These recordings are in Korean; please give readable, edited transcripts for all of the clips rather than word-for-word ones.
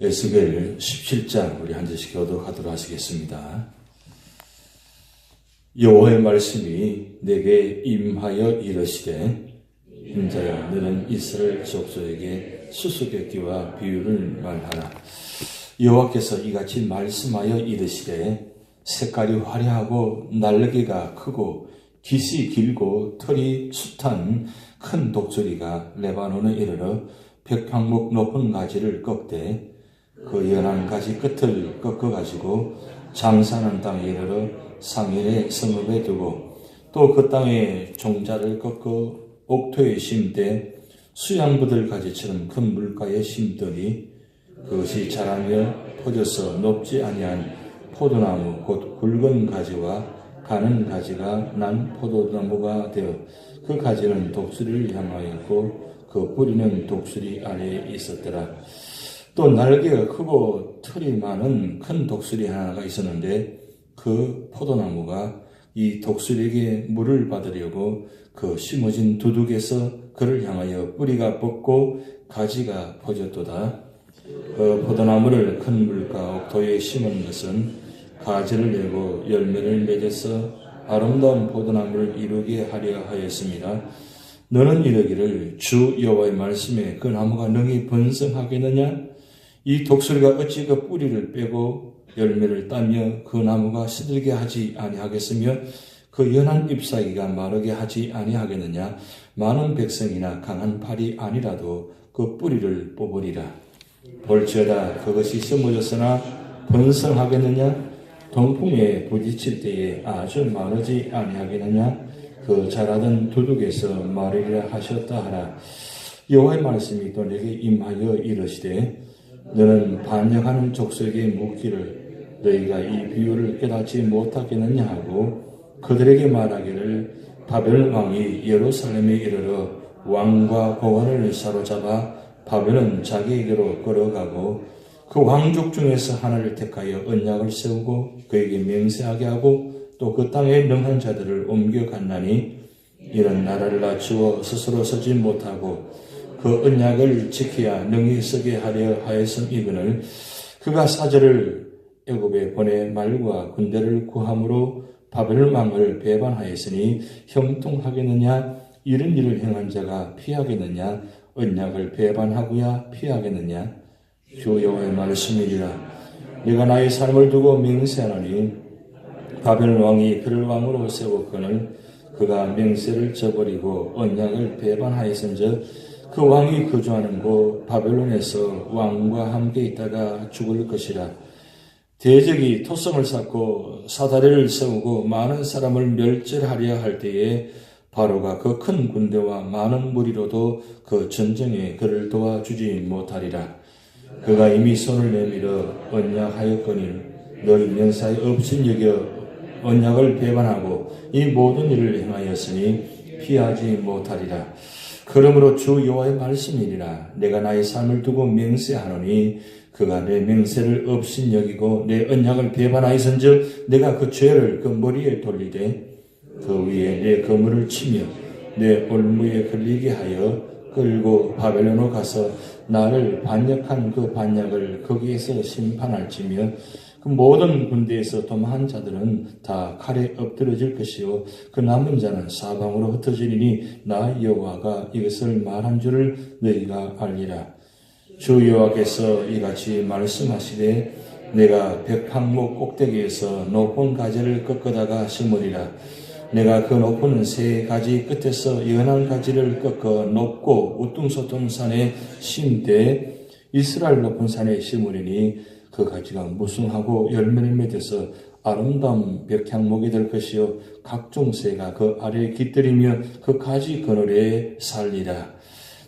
에스겔 17장 우리 한 절씩 교독하도록 하시겠습니다. 여호와의 말씀이 내게 임하여 이르시되 인자야 너는 이스라엘 족속에게 수수께끼와 비유를 말하라. 여호와께서 이같이 말씀하여 이르시되 색깔이 화려하고 날개가 크고 깃이 길고 털이 숱한 큰 독수리가 레바논에 이르러 백향목 높은 가지를 꺾되 그 연한 가지 끝을 꺾어가지고 장사하는 땅에 이르러 상인의 성읍에 두고 또 그 땅에 종자를 꺾어 옥토에 심되 수양부들 가지처럼 큰 물가에 심더니 그것이 자라며 퍼져서 높지 아니한 포도나무 곧 굵은 가지와 가는 가지가 난 포도나무가 되어 그 가지는 독수리를 향하였고 그 뿌리는 독수리 아래에 있었더라. 또 날개가 크고 털이 많은 큰 독수리 하나가 있었는데 그 포도나무가 이 독수리에게 물을 받으려고 그 심어진 두둑에서 그를 향하여 뿌리가 뻗고 가지가 퍼졌도다. 그 포도나무를 큰 물가 옥토에 심은 것은 가지를 내고 열매를 맺어서 아름다운 포도나무를 이루게 하려 하였습니다. 너는 이르기를 주 여호와의 말씀에 그 나무가 능히 번성하겠느냐? 이 독수리가 어찌 그 뿌리를 빼고 열매를 따며 그 나무가 시들게 하지 아니하겠으며 그 연한 잎사귀가 마르게 하지 아니하겠느냐? 많은 백성이나 강한 팔이 아니라도 그 뿌리를 뽑으리라. 볼지어다 그것이 심어졌으나 번성하겠느냐? 동풍에 부딪힐 때에 아주 마르지 아니하겠느냐? 그 자라던 두둑에서 마르리라 하셨다 하라. 여호와의 말씀이 또 내게 임하여 이르시되 너는 반역하는 족속에게 묻기를 너희가 이 비유를 깨닫지 못하겠느냐 하고 그들에게 말하기를 바벨 왕이 예루살렘에 이르러 왕과 고관을 사로잡아 바벨은 자기에게로 끌어가고 그 왕족 중에서 하나를 택하여 언약을 세우고 그에게 맹세하게 하고 또 그 땅에 능한 자들을 옮겨갔나니 이런 나라를 낮추어 스스로 서지 못하고 그 언약을 지켜야 능히 서게 하려 하였음이거늘 그가 사절을 애굽에 보내 말과 군대를 구함으로 바벨 왕을 배반하였으니 형통하겠느냐? 이런 일을 행한 자가 피하겠느냐? 언약을 배반하고야 피하겠느냐? 주 여호와의 말씀이니라. 내가 나의 삶을 두고 맹세하노니 바벨 왕이 그를 왕으로 세웠거늘 그가 맹세를 저버리고 언약을 배반하였은즉 그 왕이 거주하는 곳 바벨론에서 왕과 함께 있다가 죽을 것이라. 대적이 토성을 쌓고 사다리를 세우고 많은 사람을 멸절하려 할 때에 바로가 그 큰 군대와 많은 무리로도 그 전쟁에 그를 도와주지 못하리라. 그가 이미 손을 내밀어 언약하였거늘 너희 면사에 없인 여겨 언약을 배반하고 이 모든 일을 행하였으니 피하지 못하리라. 그러므로 주 여호와의 말씀이니라. 내가 나의 삶을 두고 맹세하노니 그가 내 맹세를 없인 여기고 내 언약을 배반하였은즉 내가 그 죄를 그 머리에 돌리되 그 위에 내 거물을 치며 내 올무에 걸리게 하여 끌고 바벨론으로 가서 나를 반역한 그 반역을 거기에서 심판할지며 그 모든 군대에서 도망한 자들은 다 칼에 엎드러질 것이요 그 남은 자는 사방으로 흩어지리니 나 여호와가 이것을 말한 줄을 너희가 알리라. 주 여호와께서 이같이 말씀하시되 내가 백향목 꼭대기에서 높은 가지를 꺾어다가 심으리라. 내가 그 높은 세 가지 끝에서 연한 가지를 꺾어 높고 우뚱소뚱 산에 심되 이스라엘 높은 산에 심으리니 그 가지가 무성하고 열매를 맺어서 아름다운 백향목이 될 것이요 각종 새가 그 아래에 깃들이며 그 가지 그늘에 살리라.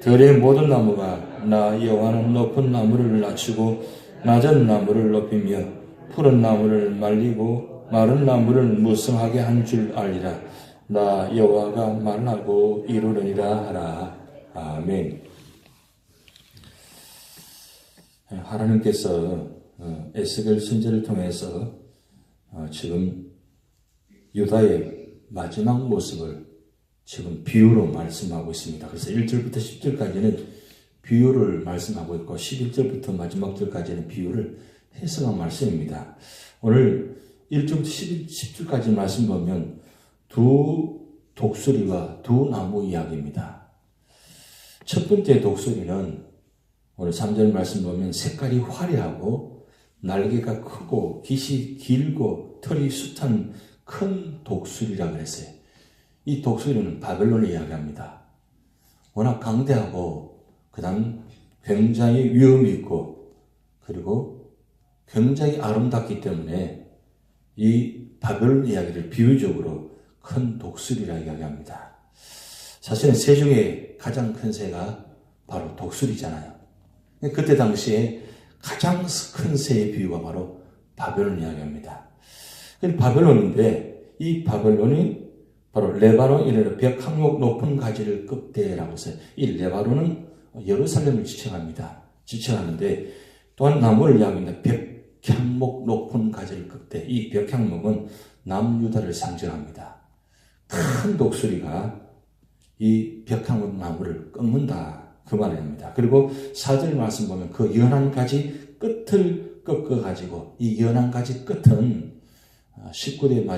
들의 모든 나무가 나 여호와는 높은 나무를 낮추고 낮은 나무를 높이며 푸른 나무를 말리고 마른 나무를 무성하게 한 줄 알리라. 나 여호와가 말하고 이루느니라 하라. 아멘. 하나님께서 에스겔 선지를 통해서 지금 유다의 마지막 모습을 지금 비유로 말씀하고 있습니다. 그래서 1절부터 10절까지는 비유를 말씀하고 있고 11절부터 마지막 절까지는 비유를 해석한 말씀입니다. 오늘 1절부터 10절까지 말씀 보면 두 독수리와 두 나무 이야기입니다. 첫 번째 독수리는 오늘 3절 말씀 보면 색깔이 화려하고 날개가 크고 깃이 길고 털이 숱한 큰 독수리라 그랬어요. 이 독수리는 바벨론을 이야기합니다. 워낙 강대하고 그 다음 굉장히 위험이 있고 그리고 굉장히 아름답기 때문에 이 바벨론 이야기를 비유적으로 큰 독수리라 이야기합니다. 사실은 새 중에 가장 큰 새가 바로 독수리잖아요. 그때 당시에 가장 큰 새의 비유가 바로 바벨론 이야기합니다. 바벨론인데 이 바벨론이 바로 레바논이라는 벽항목 높은 가지를 끄대라고 했어요. 이 레바논은 예루살렘을 지칭하는데 또한 나무를 이야기합니다. 벽향목 높은 가지를 끄대. 이 벽향목은 남유다를 상징합니다. 큰 독수리가 이 벽향목 나무를 꺾는다. 그 말입니다. 그리고 4절 말씀 보면 그 연한 가지 끝을 꺾어가지고 이 연한 가지 끝은 19대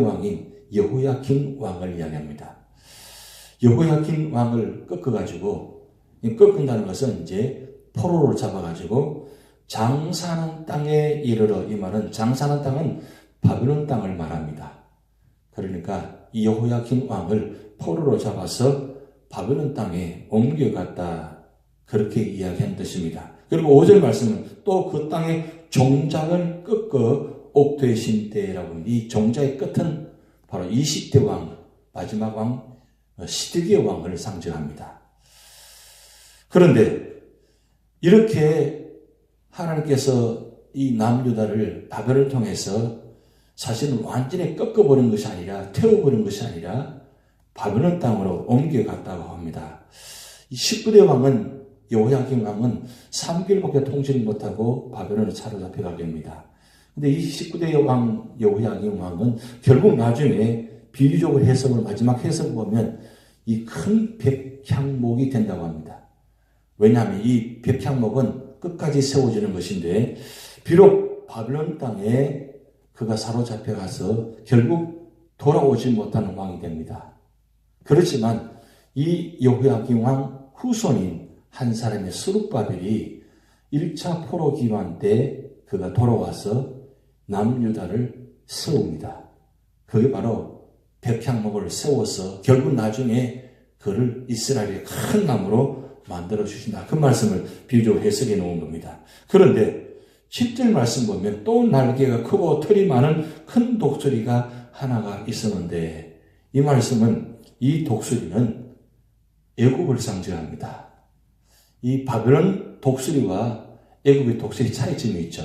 왕인 여호야킨 왕을 이야기합니다. 여호야킨 왕을 꺾어가지고 꺾는다는 것은 이제 포로로 잡아가지고 장사하는 땅에 이르러 이 말은 장사하는 땅은 바벨론 땅을 말합니다. 그러니까 이 여호야킨 왕을 포로로 잡아서 바벨론 땅에 옮겨갔다. 그렇게 이야기한 뜻입니다. 그리고 5절 말씀은 또 그 땅에 종작을 꺾어 옥토에 심때라고 합니다. 이 종작의 끝은 바로 20대 왕, 마지막 왕, 시드기야 왕을 상징합니다. 그런데 이렇게 하나님께서 이 남유다를 바벨을 통해서 사실은 완전히 꺾어버린 것이 아니라 태워버린 것이 아니라 바벨론 땅으로 옮겨갔다고 합니다. 이 19대 왕은 여호야긴 왕은 3개월밖에 통치를 못하고 바벨론에 사로잡혀가게 됩니다. 근데 이 19대 왕 여호야긴 왕은 결국 나중에 비유적으로 해석을 마지막 해석을 보면 이 큰 벽향목이 된다고 합니다. 왜냐하면 이 벽향목은 끝까지 세워지는 것인데 비록 바벨론 땅에 그가 사로잡혀가서 결국 돌아오지 못하는 왕이 됩니다. 그렇지만 이 여호야긴 왕 후손인 한 사람의 스룹바벨이 1차 포로 기환 때 그가 돌아와서 남유다를 세웁니다. 그게 바로 벽향목을 세워서 결국 나중에 그를 이스라엘의 큰 나무로 만들어 주신다. 그 말씀을 비유적으로 해석해 놓은 겁니다. 그런데 10절 말씀 보면 또 날개가 크고 털이 많은 큰 독수리가 하나가 있었는데 이 말씀은 이 독수리는 애굽을 상징합니다. 이 바벨론 독수리와 애굽의 독수리 차이점이 있죠.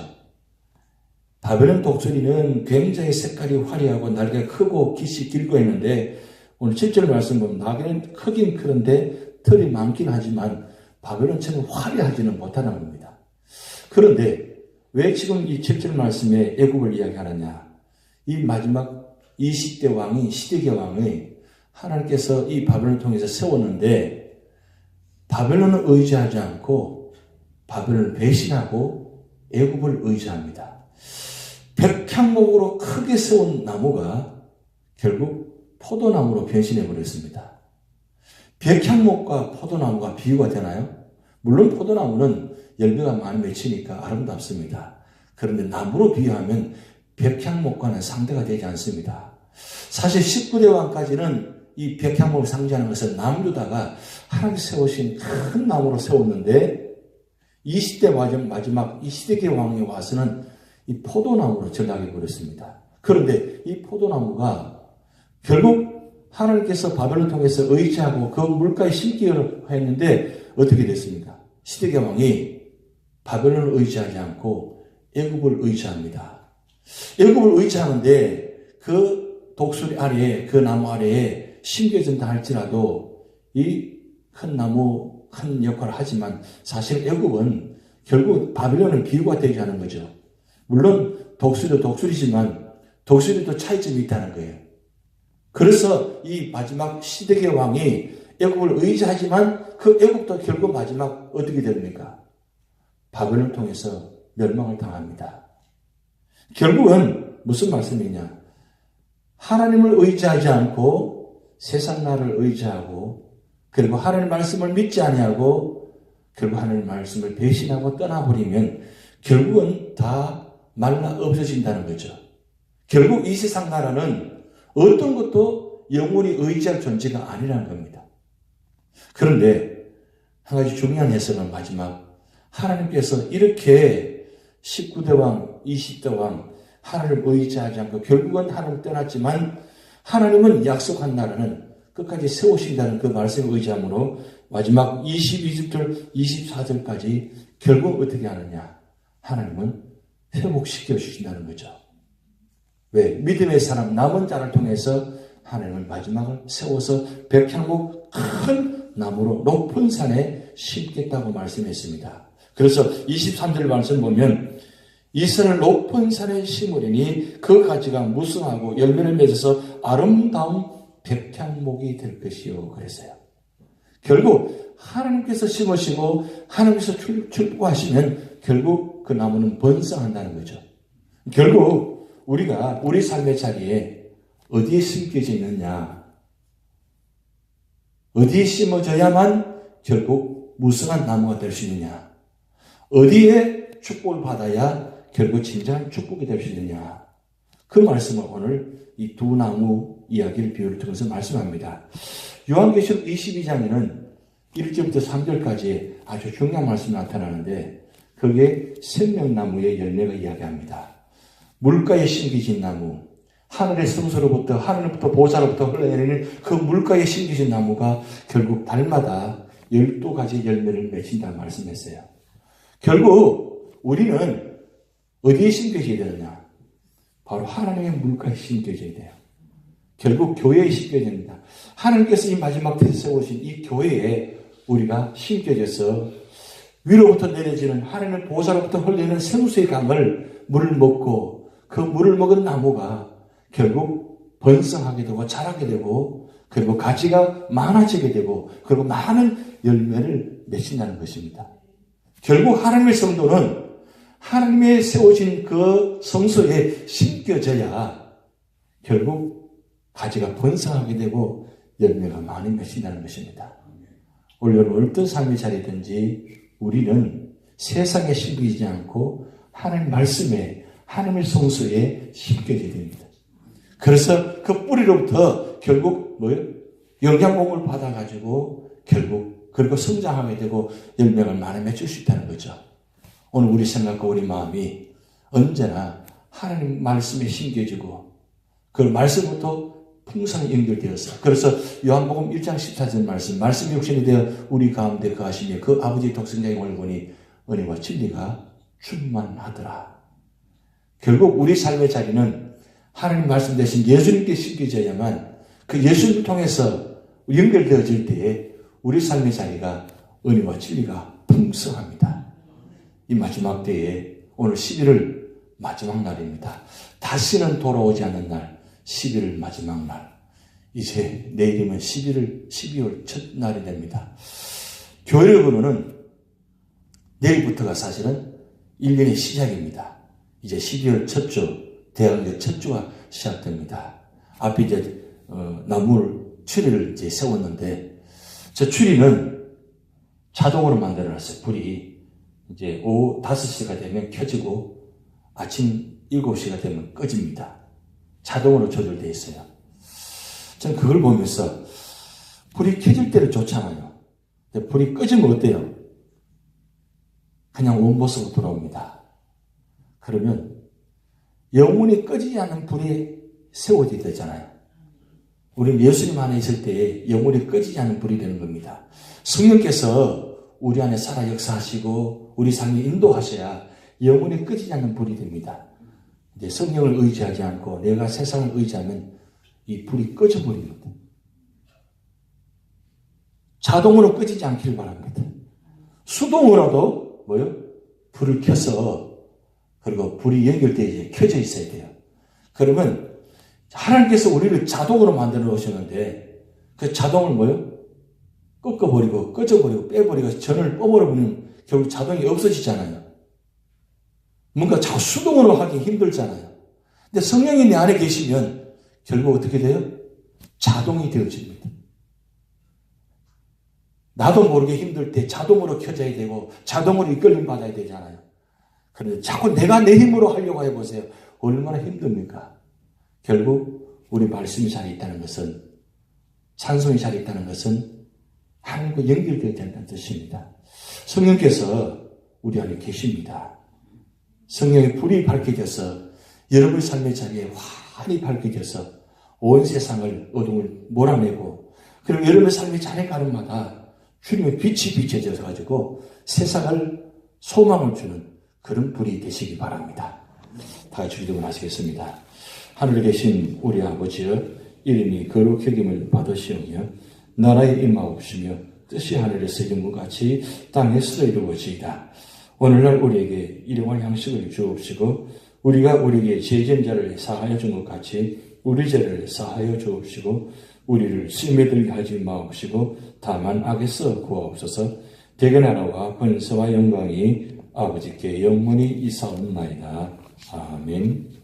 바벨론 독수리는 굉장히 색깔이 화려하고 날개가 크고 깃이 길고 했는데 오늘 7절 말씀 보면 날개는 크긴 크는데 털이 많긴 하지만 바벨론처럼 화려하지는 못하는 겁니다. 그런데 왜 지금 이 7절 말씀에 애굽을 이야기하느냐? 이 마지막 20대 왕이 시드기야 왕의 하나님께서 이 바벨론을 통해서 세웠는데 바벨론을 의지하지 않고 바벨론을 배신하고 애굽을 의지합니다. 벽향목으로 크게 세운 나무가 결국 포도나무로 변신해 버렸습니다. 벽향목과 포도나무가 비유가 되나요? 물론 포도나무는 열매가 많이 맺히니까 아름답습니다. 그런데 나무로 비유하면 벽향목과는 상대가 되지 않습니다. 사실 19대 왕까지는 이 벽향목을 상징하는 것은 남유다가 하나님 세우신 큰 나무로 세웠는데 20대 마지막 이 시드기야 왕이 와서는 이 포도나무로 전락해 버렸습니다. 그런데 이 포도나무가 결국 하나님께서 바벨을 통해서 의지하고 그 물가에 심기를 했는데 어떻게 됐습니까? 시드기야 왕이 바벨론을 의지하지 않고 애굽을 의지합니다. 애굽을 의지하는데 그 독수리 아래에 그 나무 아래에 심겨진다 할지라도 이 큰 나무 큰 역할을 하지만 사실 애굽은 결국 바벨론은 비유가 되지 않은 거죠. 물론 독수리도 독수리지만 독수리도 차이점이 있다는 거예요. 그래서 이 마지막 시드기야 왕이 애국을 의지하지만 그 애국도 결국 마지막 어떻게 됩니까? 바벨을 통해서 멸망을 당합니다. 결국은 무슨 말씀이냐? 하나님을 의지하지 않고 세상 나를 의지하고 그리고 하나님 말씀을 믿지 아니하고 결국 하나님 말씀을 배신하고 떠나버리면 결국은 다 말라 없어진다는 거죠. 결국 이 세상 나라는 어떤 것도 영원히 의지할 존재가 아니라는 겁니다. 그런데 한 가지 중요한 해석은 마지막 하나님께서 이렇게 19대 왕, 20대 왕 하나님을 의지하지 않고 결국은 하나님을 떠났지만 하나님은 약속한 나라는 끝까지 세우신다는 그 말씀을 의지함으로 마지막 22절, 24절까지 결국 어떻게 하느냐? 하나님은 회복시켜 주신다는 거죠. 왜? 믿음의 사람 남은 자를 통해서 하나님은 마지막을 세워서 백향목 큰 나무로 높은 산에 심겠다고 말씀했습니다. 그래서 23절 말씀 보면 이스라엘 높은 산에 심으리니 그 가지가 무성하고 열매를 맺어서 아름다운 백향목이 될 것이요. 그랬어요. 결국 하나님께서 심으시고 하나님께서 축복하시면 결국 그 나무는 번성한다는 거죠. 결국 우리가 우리 삶의 자리에 어디에 심겨져 있느냐, 어디에 심어져야만 결국 무성한 나무가 될 수 있느냐, 어디에 축복을 받아야 결국 진정한 축복이 될 수 있느냐, 그 말씀을 오늘 이 두 나무 이야기를 비유를 통해서 말씀합니다. 요한계시록 22장에는 1절부터 3절까지 아주 중요한 말씀이 나타나는데 그게 생명나무의 열매가 이야기합니다. 물가에 심겨진 나무, 하늘의 성소로부터 하늘부터 보좌로부터 흘러내리는 그 물가에 심겨진 나무가 결국 달마다 12가지 열매를 맺힌다는 말씀했어요. 결국 우리는 어디에 심겨져야 되느냐? 바로 하나님의 물가에 심겨져야 돼요. 결국 교회에 심겨져야 됩니다. 하나님께서 이 마지막 때에 세우신 이 교회에 우리가 심겨져서 위로부터 내려지는 하나님의 보좌로부터 흘리는 생수의 강을 물을 먹고 그 물을 먹은 나무가 결국 번성하게 되고 자라게 되고 그리고 가지가 많아지게 되고 그리고 많은 열매를 맺힌다는 것입니다. 결국 하나님의 성도는 하나님의 세우신 그 성소에 심겨져야 결국 가지가 번성하게 되고 열매가 많이 맺힌다는 것입니다. 오늘 여러분 어떤 삶의 자리든지 우리는 세상에 심기지 않고 하나님 말씀에 하나님의 성소에 심겨져야 됩니다. 그래서 그 뿌리로부터 결국 뭐예요? 영양공을 받아가지고 결국 그리고 성장하게 되고 열매를 많이 맺을 수 있다는 거죠. 오늘 우리 생각과 우리 마음이 언제나 하나님 말씀에 심겨지고 그 말씀부터 풍성히 연결되었어요. 그래서 요한복음 1장 14절 말씀이 육신이 되어 우리 가운데 거하시며 그 아버지 독생자의 영을 보니 은혜와 진리가 충만하더라. 결국 우리 삶의 자리는 하나님 말씀 대신 예수님께 심겨져야만 그 예수님을 통해서 연결되어질 때에 우리 삶의 자리가 은혜와 진리가 풍성합니다. 이 마지막 때에 오늘 11월 마지막 날입니다. 다시는 돌아오지 않는 날 11월 마지막 날. 이제 내일이면 12월 첫 날이 됩니다. 교회로는 내일부터가 사실은 1년의 시작입니다. 이제 12월 첫 주, 대학의 첫 주가 시작됩니다. 앞에 이제 추리를 이제 세웠는데 저 추리는 자동으로 만들어놨어요. 불이 이제 오후 5시가 되면 켜지고 아침 7시가 되면 꺼집니다. 자동으로 조절되어 있어요. 저는 그걸 보면서 불이 켜질 때는 좋잖아요. 근데 불이 꺼지면 어때요? 그냥 원모습으로 돌아옵니다. 그러면 영원히 꺼지지 않는 불이 세워져야 되잖아요. 우리는 예수님 안에 있을 때 영원히 꺼지지 않는 불이 되는 겁니다. 성령께서 우리 안에 살아 역사하시고 우리 삶에 인도하셔야 영원히 꺼지지 않는 불이 됩니다. 이제 성령을 의지하지 않고 내가 세상을 의지하면 이 불이 꺼져버립니다. 자동으로 꺼지지 않기를 바랍니다. 수동으로도 불을 켜서 그리고 불이 연결되어 켜져 있어야 돼요. 그러면 하나님께서 우리를 자동으로 만들어 놓으셨는데 그 자동을 꺾어버리고 꺼져버리고 빼버리고 전원을 뻗어버리면 결국 자동이 없어지잖아요. 뭔가 자꾸 수동으로 하기 힘들잖아요. 근데 성령이 내 안에 계시면 결국 어떻게 돼요? 자동이 되어집니다. 나도 모르게 힘들 때 자동으로 켜져야 되고 자동으로 이끌림 받아야 되잖아요. 그런데 자꾸 내가 내 힘으로 하려고 해보세요. 얼마나 힘듭니까? 결국 우리 말씀이 잘 있다는 것은, 찬송이 잘 있다는 것은 하나님과 연결되어야 된다는 뜻입니다. 성령께서 우리 안에 계십니다. 성령의 불이 밝혀져서 여러분의 삶의 자리에 환히 밝혀져서 온 세상을 어둠을 몰아내고, 그리고 여러분의 삶의 자리 가는마다 주님의 빛이 비춰져서 가지고 세상을 소망을 주는 그런 불이 되시기 바랍니다. 다 같이 기도하시겠습니다. 하늘에 계신 우리 아버지여, 이름이 거룩히 여김을 받으시오며 나라의 임하옵시며 뜻이 하늘에서 이룬 것 같이 땅에서 이루어지이다. 오늘날 우리에게 일용할 양식을 주옵시고 우리가 우리에게 죄진자를 사하여 준 것 같이 우리 죄를 사하여 주옵시고 우리를 시험에 들게 하지 마옵시고 다만 악에서 구하옵소서. 대견하나와 번서와 영광이 아버지께 영원히 이사옵나이다. 아멘.